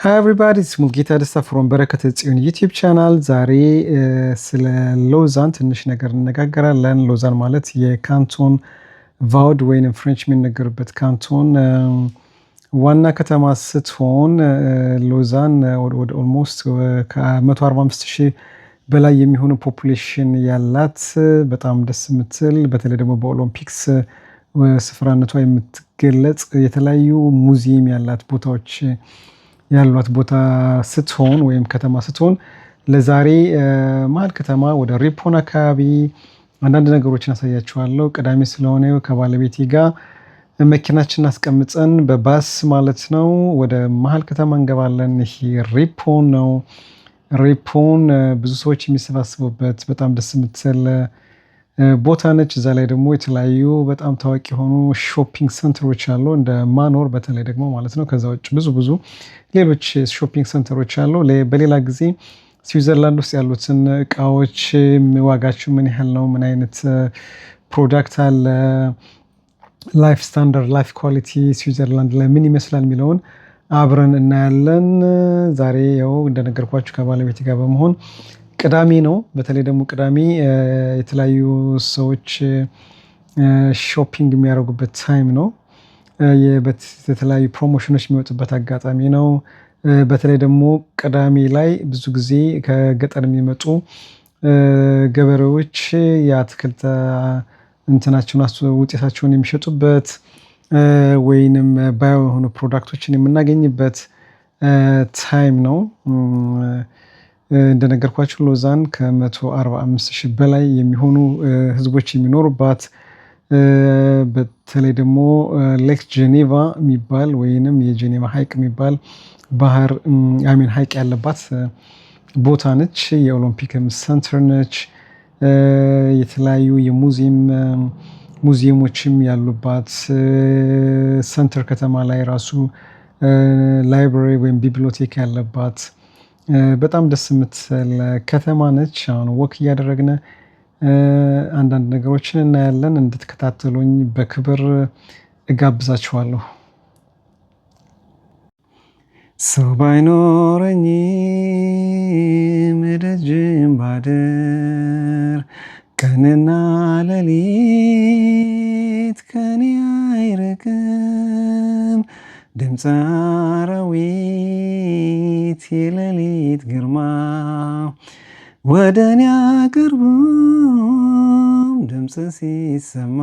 Hi everybody, it's Mulgita Desta from Barakat Tsiyon YouTube channel. ዛሬ ስለ ሎዛን ትንሽ ነገር እንነጋገራለን። ሎዛን ማለት የካንቶን ቫውድ ወይንም ፍሬንች የሚነገርበት ካንቶን ዋና ከተማ ስትሆን ሎዛን ወደ ኦልሞስት ከ145,000 በላይ የሚሆኑ ፖፑሌሽን ያላት በጣም ደስ የምትል በተለይ ደግሞ በኦሎምፒክስ ስፍራነቷ የምትገለጽ የተለያዩ ሙዚየም ያላት ቦታዎች ያሏት ቦታ ስትሆን ወይም ከተማ ስትሆን ለዛሬ መሀል ከተማ ወደ ሪፖን አካባቢ አንዳንድ ነገሮችን አሳያችኋለሁ። ቅዳሜ ስለሆነ ከባለቤቴ ጋር መኪናችንን አስቀምጠን በባስ ማለት ነው ወደ መሀል ከተማ እንገባለን። ይሄ ሪፖን ነው። ሪፖን ብዙ ሰዎች የሚሰባሰቡበት በጣም ደስ የምትል ቦታ ነች። እዛ ላይ ደግሞ የተለያዩ በጣም ታዋቂ የሆኑ ሾፒንግ ሰንተሮች አሉ እንደ ማኖር በተለይ ደግሞ ማለት ነው። ከዛ ውጭ ብዙ ሌሎች ሾፒንግ ሰንተሮች አሉ። በሌላ ጊዜ ስዊዘርላንድ ውስጥ ያሉትን እቃዎች ዋጋቸው ምን ያህል ነው፣ ምን አይነት ፕሮዳክት አለ፣ ላይፍ ስታንዳርድ ላይፍ ኳሊቲ ስዊዘርላንድ ላይ ምን ይመስላል የሚለውን አብረን እናያለን። ዛሬ ያው እንደነገርኳችሁ ከባለቤቴ ጋር በመሆን ቅዳሜ ነው። በተለይ ደግሞ ቅዳሜ የተለያዩ ሰዎች ሾፒንግ የሚያደርጉበት ታይም ነው። የተለያዩ ፕሮሞሽኖች የሚወጡበት አጋጣሚ ነው። በተለይ ደግሞ ቅዳሜ ላይ ብዙ ጊዜ ከገጠር የሚመጡ ገበሬዎች የአትክልት እንትናቸውን ውጤታቸውን የሚሸጡበት ወይንም ባዮ የሆኑ ፕሮዳክቶችን የምናገኝበት ታይም ነው። እንደነገርኳችሁ ሎዛን ከ145,000 በላይ የሚሆኑ ህዝቦች የሚኖሩባት በተለይ ደግሞ ሌክ ጄኔቫ የሚባል ወይንም የጄኔቫ ሐይቅ የሚባል ባህር ሐይቅ ያለባት ቦታ ነች። የኦሎምፒክ ሰንተር ነች። የተለያዩ ሙዚየሞችም ያሉባት ሰንተር ከተማ ላይ ራሱ ላይብራሪ ወይም ቢብሊዮቴክ ያለባት በጣም ደስ የምትል ከተማ ነች። አሁን ወክ እያደረግን አንዳንድ ነገሮችን እናያለን። እንድትከታተሉኝ በክብር እጋብዛችኋለሁ። ሰው ባይኖረኝም ደጅም ባድር ቀንና ሌሊት ከኔ አይርቅም ድምፀ አራዊት የሌሊት ግርማ ወደ እኔ አቅርቡም ድምፅ ሲሰማ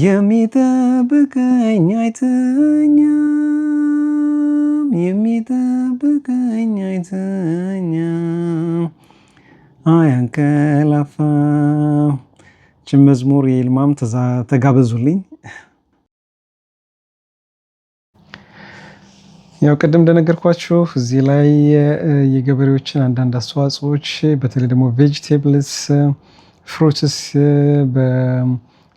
የሚጠብቀኝ አይተኛም አያንቀላፋም። ይህችን መዝሙር የይልማም ተጋበዙልኝ። ያው ቅድም እንደነገርኳችሁ እዚህ ላይ የገበሬዎችን አንዳንድ አስተዋጽኦች በተለይ ደግሞ ቬጂቴብልስ ፍሩትስ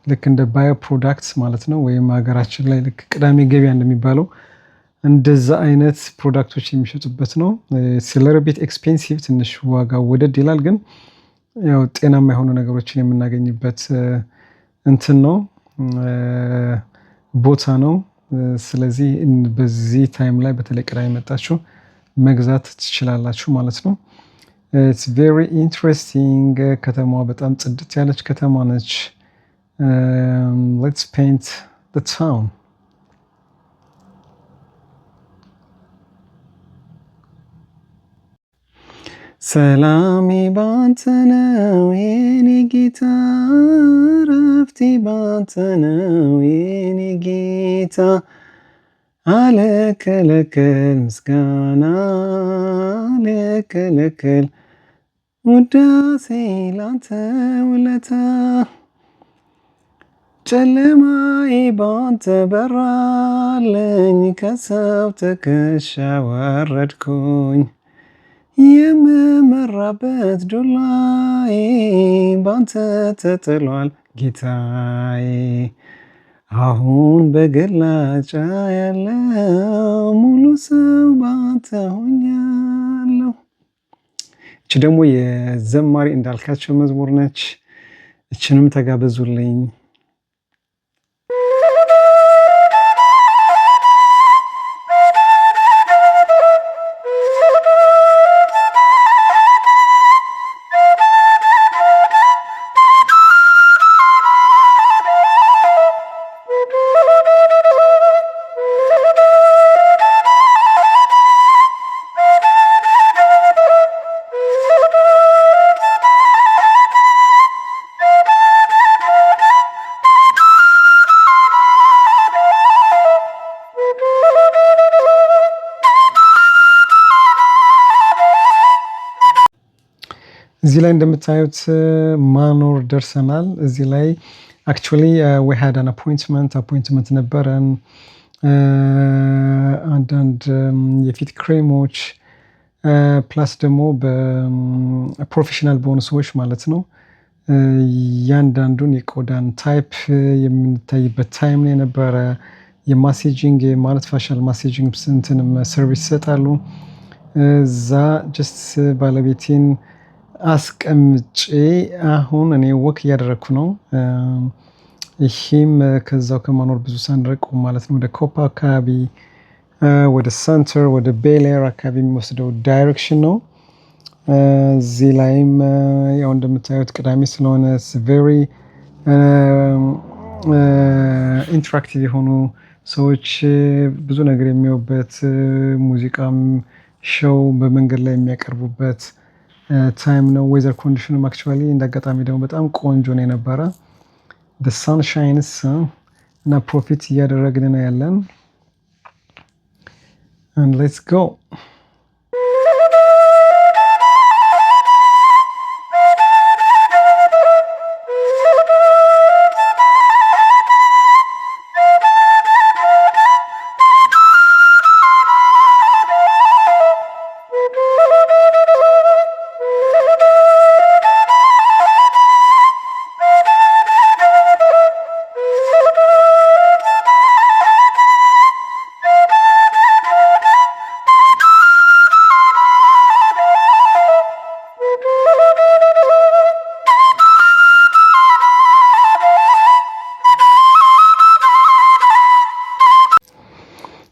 ልክ እንደ ባዮ ፕሮዳክትስ ማለት ነው ወይም ሀገራችን ላይ ልክ ቅዳሜ ገበያ እንደሚባለው እንደዛ አይነት ፕሮዳክቶች የሚሸጡበት ነው። ሲለርቤት ኤክስፔንሲቭ ትንሽ ዋጋው ወደድ ይላል፣ ግን ያው ጤናማ የሆኑ ነገሮችን የምናገኝበት እንትን ነው ቦታ ነው። ስለዚህ በዚህ ታይም ላይ በተለይ ቅዳሜ መጣችሁ መግዛት ትችላላችሁ ማለት ነው። ኢትስ ቬሪ ኢንትረስቲንግ። ከተማዋ በጣም ጽድት ያለች ከተማ ነች። ሌትስ ፔይንት ዘ ታውን። ሰላሜ ባንተ ነው የኔ ጌታ፣ ረፍቴ ባንተ ነው የኔ ጌታ። አልከለከል ምስጋና አልከለከል ውዳሴ ላንተ ውለታ። ጨለማዬ ባንተ በራልኝ ከሰው ትከሻ ወረድኩኝ። የምመራበት ዱላዬ ባንተ ተጥሏል ጌታዬ። አሁን በግላጫ ያለው ሙሉ ሰው ባንተ ሆኛለሁ። እቺ ደግሞ የዘማሪ እንዳልካቸው መዝሙር ነች። እችንም ተጋበዙልኝ። እዚህ ላይ እንደምታዩት ማኖር ደርሰናል። እዚህ ላይ አክቹዋሊ we had an appointment ነበረን። አንዳንድ የፊት ክሬሞች ፕላስ ደግሞ በፕሮፌሽናል በሆኑ ሰዎች ማለት ነው እያንዳንዱን የቆዳን ታይፕ የምንታይበት ታይም ነው የነበረ። የማሴጂንግ ማለት ፋሻል ማሴጂንግ ስንትንም ሰርቪስ ይሰጣሉ። እዛ ጀስት ባለቤቴን አስቀምጬ አሁን እኔ ወክ እያደረግኩ ነው። ይሄም ከዛው ከማኖር ብዙ ሳንርቅ ማለት ነው ወደ ኮፓ አካባቢ ወደ ሰንተር ወደ ቤሌር አካባቢ የሚወስደው ዳይሬክሽን ነው። እዚህ ላይም ያው እንደምታዩት ቅዳሜ ስለሆነ ቬሪ ኢንተራክቲቭ የሆኑ ሰዎች ብዙ ነገር የሚያዩበት ሙዚቃም ሾው በመንገድ ላይ የሚያቀርቡበት ታይም ነው። ዌዘር ኮንዲሽኑም አክቹዋሊ እንዳጋጣሚ ደግሞ በጣም ቆንጆ ነው የነበረ። the sun shines እና ፕሮፊት እያደረግን ነው ያለን and let's go.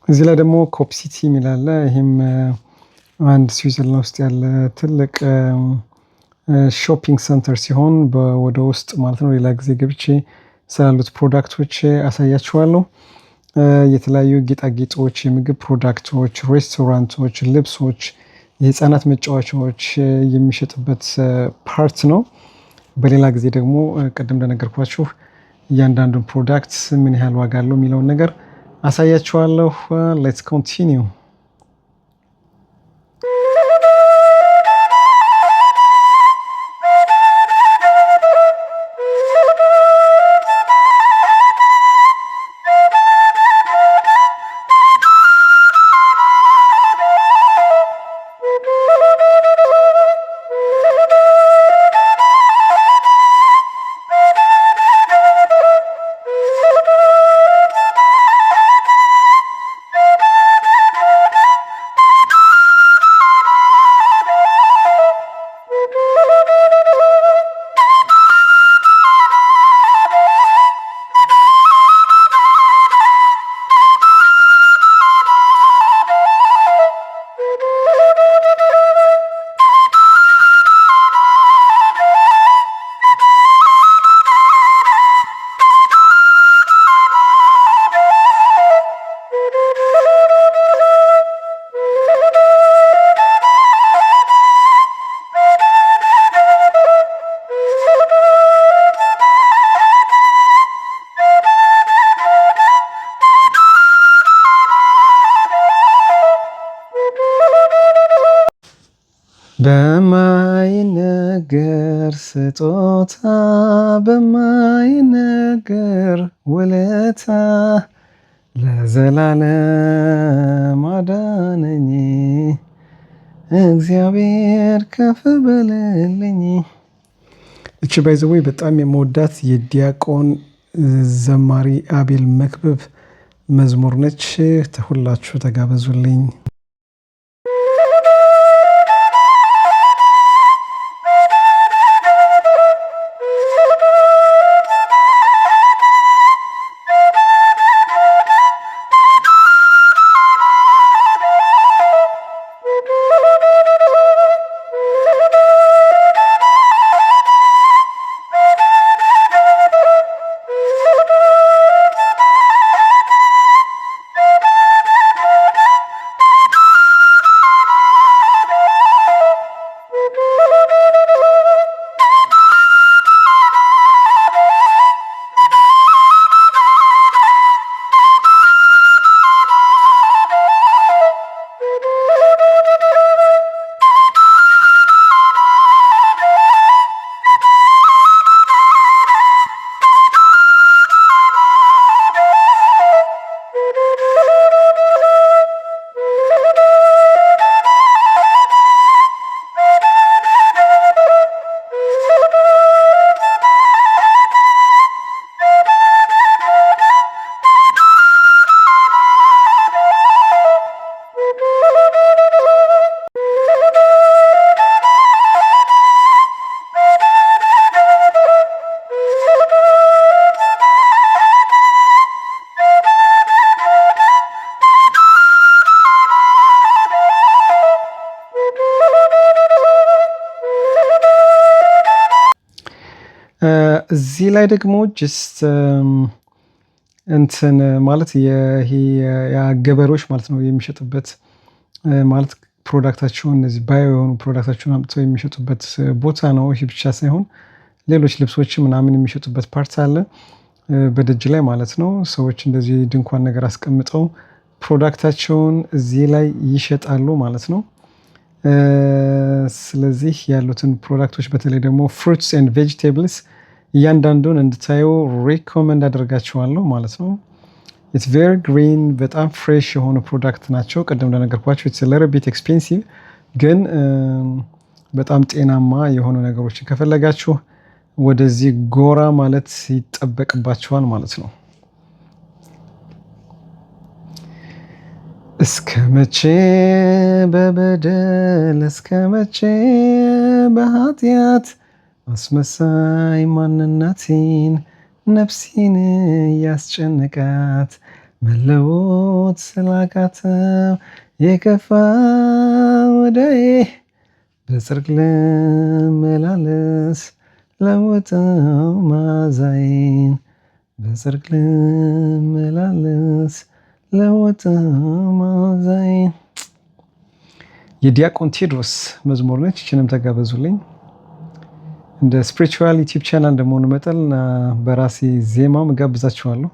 እዚህ ላይ ደግሞ ኮፕ ሲቲ የሚል አለ። ይሄም አንድ ስዊዘርላንድ ውስጥ ያለ ትልቅ ሾፒንግ ሰንተር ሲሆን ወደ ውስጥ ማለት ነው። ሌላ ጊዜ ገብቼ ስላሉት ፕሮዳክቶች አሳያችኋለሁ። የተለያዩ ጌጣጌጦች፣ የምግብ ፕሮዳክቶች፣ ሬስቶራንቶች፣ ልብሶች፣ የህፃናት መጫወቻዎች የሚሸጥበት ፓርት ነው። በሌላ ጊዜ ደግሞ ቅድም እንደነገርኳችሁ እያንዳንዱን ፕሮዳክት ምን ያህል ዋጋ አለው የሚለውን ነገር አሳያችኋለሁ። ሌትስ ኮንቲኒው። በማይነገር ስጦታ በማይነገር ውለታ ለዘላለም አዳነኝ እግዚአብሔር ከፍ በልልኝ። እቺ ባይዘዌ በጣም የምወዳት የዲያቆን ዘማሪ አቤል መክብብ መዝሙር ነች። ሁላችሁ ተጋበዙልኝ። እዚህ ላይ ደግሞ ጀስት እንትን ማለት ይሄ የገበሬዎች ማለት ነው የሚሸጡበት ማለት ፕሮዳክታቸውን እነዚህ ባዮ የሆኑ ፕሮዳክታቸውን አምጥተው የሚሸጡበት ቦታ ነው። ይሄ ብቻ ሳይሆን ሌሎች ልብሶች ምናምን የሚሸጡበት ፓርት አለ በደጅ ላይ ማለት ነው። ሰዎች እንደዚህ ድንኳን ነገር አስቀምጠው ፕሮዳክታቸውን እዚህ ላይ ይሸጣሉ ማለት ነው። ስለዚህ ያሉትን ፕሮዳክቶች በተለይ ደግሞ ፍሩትስ ኤንድ ቬጂቴብልስ እያንዳንዱን እንድታዩ ሪኮመንድ አደርጋችኋለሁ ማለት ነው። ኢትስ ቬሪ ግሪን በጣም ፍሬሽ የሆኑ ፕሮዳክት ናቸው። ቅድም እንደነገርኳቸው ኢትስ ሊትል ቢት ኤክስፔንሲቭ ግን በጣም ጤናማ የሆኑ ነገሮችን ከፈለጋችሁ ወደዚህ ጎራ ማለት ይጠበቅባችኋል ማለት ነው። እስከ መቼ በበደል እስከ መቼ በኃጢአት አስመሳይ ማንነቴን ነፍሴን ያስጨነቃት መለወጥ ስላቃተው የከፋ ወዳዬ በጽድቅ ልመላለስ ለወጠው መዓዛዬን በጽድቅ ልመላለስ ለወጠው መዓዛዬን። የዲያቆን ቴዎድሮስ መዝሙር ነች። ይችንም ተጋበዙልኝ። እንደ ስፒሪቹዋል ዩቲዩብ ቻናል እንደመሆኑ መጠን በራሴ ዜማም እጋብዛችኋለሁ።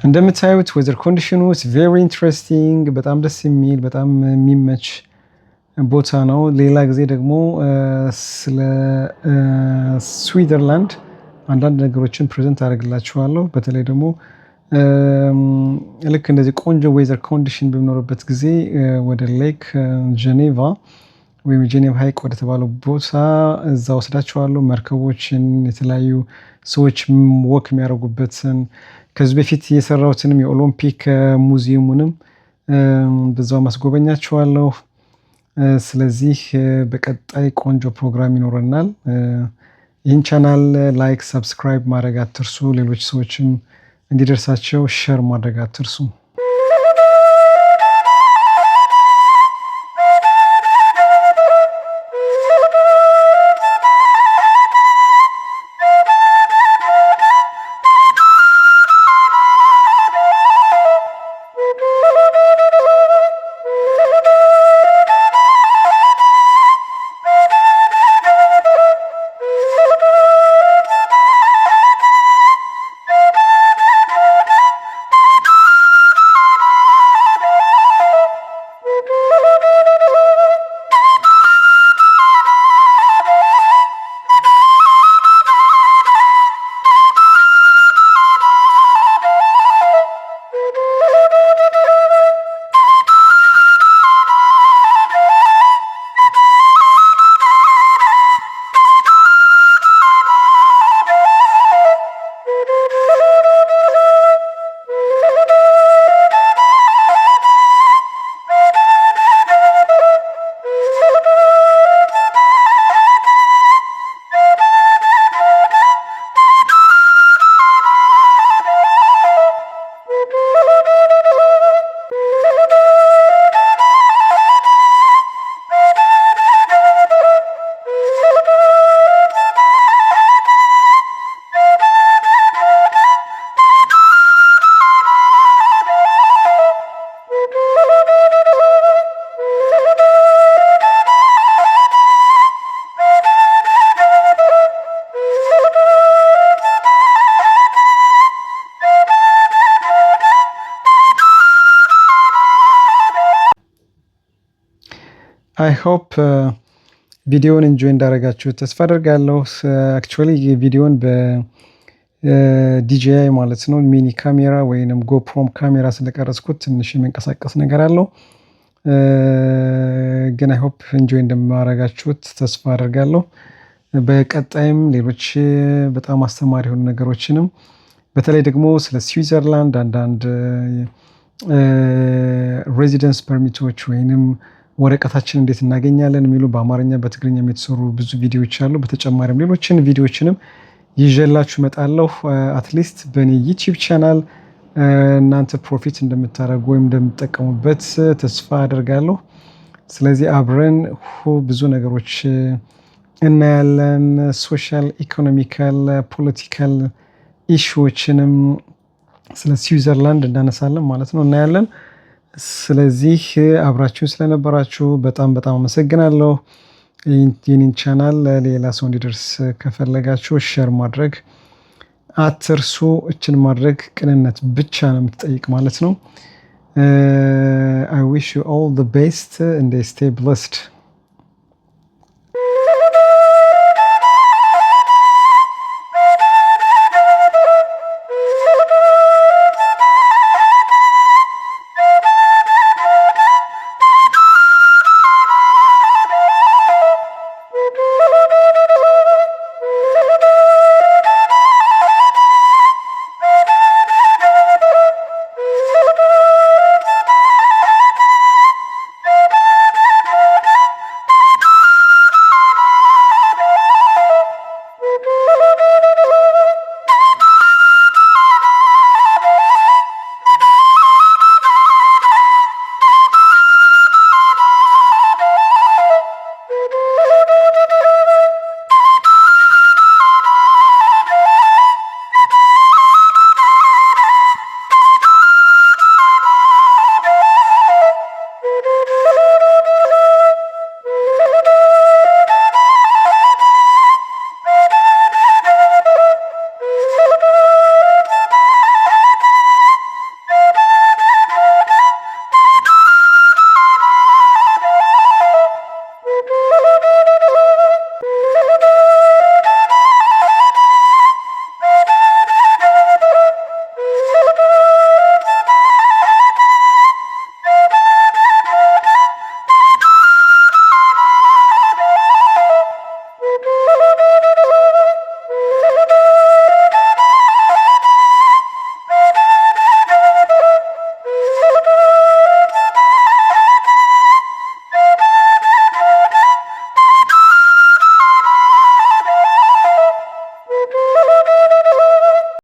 እንደምታዩት ዌዘር ኮንዲሽኑ ቬሪ ኢንትረስቲንግ በጣም ደስ የሚል በጣም የሚመች ቦታ ነው። ሌላ ጊዜ ደግሞ ስለ ስዊዘርላንድ አንዳንድ ነገሮችን ፕሬዘንት አደርግላችኋለሁ። በተለይ ደግሞ ልክ እንደዚህ ቆንጆ ዌዘር ኮንዲሽን በሚኖርበት ጊዜ ወደ ሌክ ጄኔቫ ወይም ጄኔቫ ሐይቅ ወደ ተባለው ቦታ እዛ ወስዳችኋለሁ። መርከቦችን የተለያዩ ሰዎች ወክ የሚያደርጉበትን ከዚህ በፊት የሰራሁትንም የኦሎምፒክ ሙዚየሙንም በዛው ማስጎበኛችኋለሁ። ስለዚህ በቀጣይ ቆንጆ ፕሮግራም ይኖረናል። ይህን ቻናል ላይክ፣ ሰብስክራይብ ማድረግ አትርሱ። ሌሎች ሰዎችም እንዲደርሳቸው ሼር ማድረግ አትርሱ። አይ ሆፕ ቪዲዮውን ኢንጆይ እንዳደረጋችሁ ተስፋ አደርጋለሁ። አክቹዋሊ ቪዲዮውን በዲጂአይ ማለት ነው ሚኒ ካሜራ ወይንም ጎፕሮም ካሜራ ስለቀረጽኩት ትንሽ የሚንቀሳቀስ ነገር አለው። ግን አይ ሆፕ ኢንጆይ እንደማደርጋችሁት ተስፋ አደርጋለሁ። በቀጣይም ሌሎች በጣም አስተማሪ የሆኑ ነገሮችንም በተለይ ደግሞ ስለ ስዊዘርላንድ አንዳንድ ሬዚደንስ ፐርሚቶች ወይንም ወረቀታችን እንዴት እናገኛለን የሚሉ በአማርኛ በትግርኛ የተሰሩ ብዙ ቪዲዮዎች አሉ። በተጨማሪም ሌሎችን ቪዲዮዎችንም ይዤላችሁ እመጣለሁ። አትሊስት በእኔ ዩቲዩብ ቻናል እናንተ ፕሮፊት እንደምታደርጉ ወይም እንደምትጠቀሙበት ተስፋ አደርጋለሁ። ስለዚህ አብረን ብዙ ነገሮች እናያለን። ሶሻል፣ ኢኮኖሚካል፣ ፖለቲካል ኢሹዎችንም ስለ ስዊዘርላንድ እናነሳለን ማለት ነው፣ እናያለን። ስለዚህ አብራችሁ ስለነበራችሁ በጣም በጣም አመሰግናለሁ። ይህንን ቻናል ለሌላ ሰው እንዲደርስ ከፈለጋችሁ ሼር ማድረግ አትርሱ። እችን ማድረግ ቅንነት ብቻ ነው የምትጠይቅ ማለት ነው። I wish you all the best and stay blessed.